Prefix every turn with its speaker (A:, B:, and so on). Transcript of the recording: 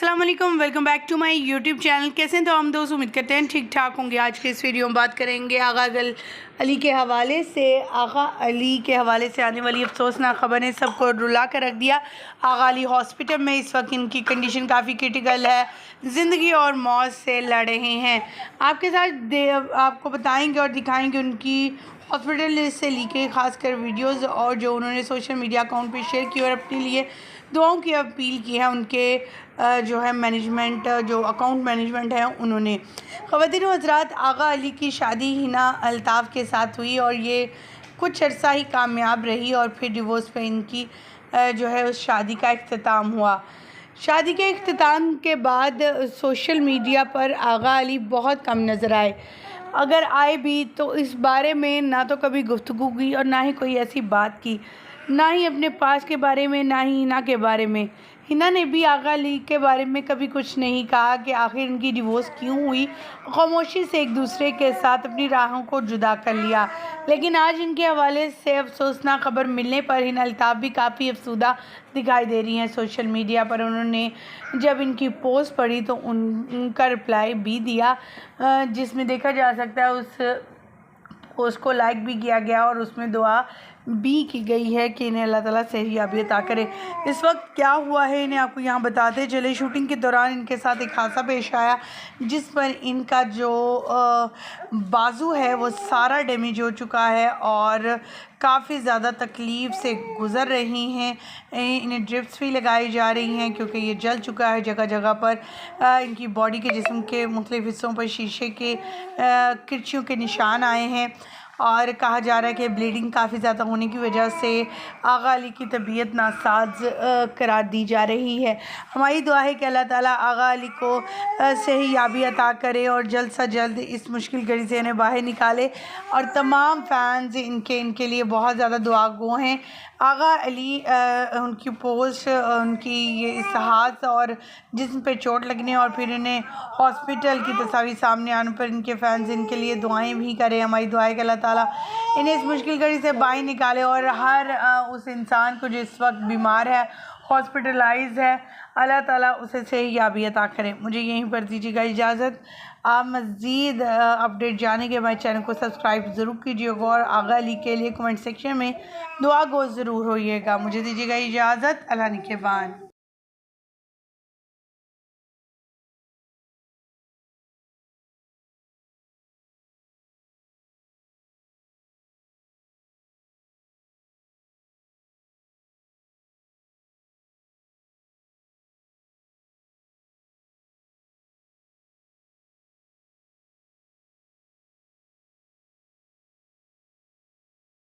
A: अस्सलाम वालेकुम, welcome back to my YouTube channel. कैसे हैं तो हम दोस्त, उम्मीद करते हैं ठीक ठाक होंगे। आज के इस वीडियो में बात करेंगे आगा अली के हवाले से। आगा अली के हवाले से आने वाली अफसोसनाक खबर ने सबको रुला कर रख दिया। आगा अली हॉस्पिटल में इस वक्त इनकी कंडीशन काफ़ी क्रिटिकल है, ज़िंदगी और मौत से लड़ रहे हैं। आपके साथ आपको बताएंगे और दिखाएंगे उनकी हॉस्पिटल से लीके खासकर वीडियोस और जो उन्होंने सोशल मीडिया अकाउंट पे शेयर की और अपने लिए दुआओं की अपील की है। उनके जो है मैनेजमेंट, जो अकाउंट मैनेजमेंट है, उन्होंने ख़वातीन व हज़रात आगा अली की शादी हिना अल्ताफ़ के साथ हुई और ये कुछ अर्सा ही कामयाब रही और फिर डिवोर्स पे इनकी जो है उस शादी का इख्तिताम हुआ। शादी के इख्तिताम के बाद सोशल मीडिया पर आगा अली बहुत कम नज़र आए। अगर आए भी तो इस बारे में ना तो कभी गुफ्तगू की और ना ही कोई ऐसी बात की, ना ही अपने पास के बारे में, ना ही हिना के बारे में। हिना ने भी आगा अली के बारे में कभी कुछ नहीं कहा कि आखिर इनकी डिवोर्स क्यों हुई। खामोशी से एक दूसरे के साथ अपनी राहों को जुदा कर लिया। लेकिन आज इनके हवाले से अफसोसनाक खबर मिलने पर हिना अल्ताफ़ भी काफ़ी अफसुदा दिखाई दे रही हैं। सोशल मीडिया पर उन्होंने जब इनकी पोस्ट पढ़ी तो उनका रिप्लाई भी दिया, जिसमें देखा जा सकता है उस पोस्ट को लाइक भी किया गया और उसमें दुआ भी की गई है कि इन्हें अल्लाह ताला सेहतयाबी अता करे। इस वक्त क्या हुआ है इन्हें आपको यहाँ बताते चले। शूटिंग के दौरान इनके साथ एक हादसा पेश आया जिस पर इनका जो बाजू है वो सारा डैमेज हो चुका है और काफ़ी ज़्यादा तकलीफ़ से गुज़र रही हैं। इन्हें ड्रिप्स भी लगाई जा रही हैं क्योंकि ये जल चुका है जगह जगह पर। इनकी बॉडी के जिस्म के मुख्तलिफ़ हिस्सों पर शीशे के किरचियों के निशान आए हैं और कहा जा रहा है कि ब्लीडिंग काफ़ी ज़्यादा होने की वजह से आगा अली की तबीयत नासाज करार दी जा रही है। हमारी दुआ है कि अल्लाह ताला आगा अली को सेहतयाबी अता करे और जल्द से जल्द इस मुश्किल घड़ी से इन्हें बाहर निकाले। और तमाम फैंस इनके लिए बहुत ज़्यादा दुआगो हैं। आगा अली उनकी पोस्ट, उनकी ये इस हादसा और जिस्म पे चोट लगने और फिर इन्हें हॉस्पिटल की तस्वीर सामने आने पर इनके फैंस इनके लिए दुआएं भी करें। हमारी दुआ है कि अल्लाह ताला इन्हें इस मुश्किल घड़ी से बाहर निकाले और हर उस इंसान को जो इस वक्त बीमार है, हॉस्पिटलाइज है, अल्लाह ताला उसे सेहतयाबी अता करे। मुझे यहीं पर दीजिएगा इजाज़त। आप मज़ीद अपडेट जाने के बाद चैनल को सब्सक्राइब ज़रूर कीजिएगा और आगा अली के लिए कमेंट सेक्शन में दुआ गो ज़रूर होइएगा। मुझे दीजिएगा इजाज़त। अल्लाह निगहबान।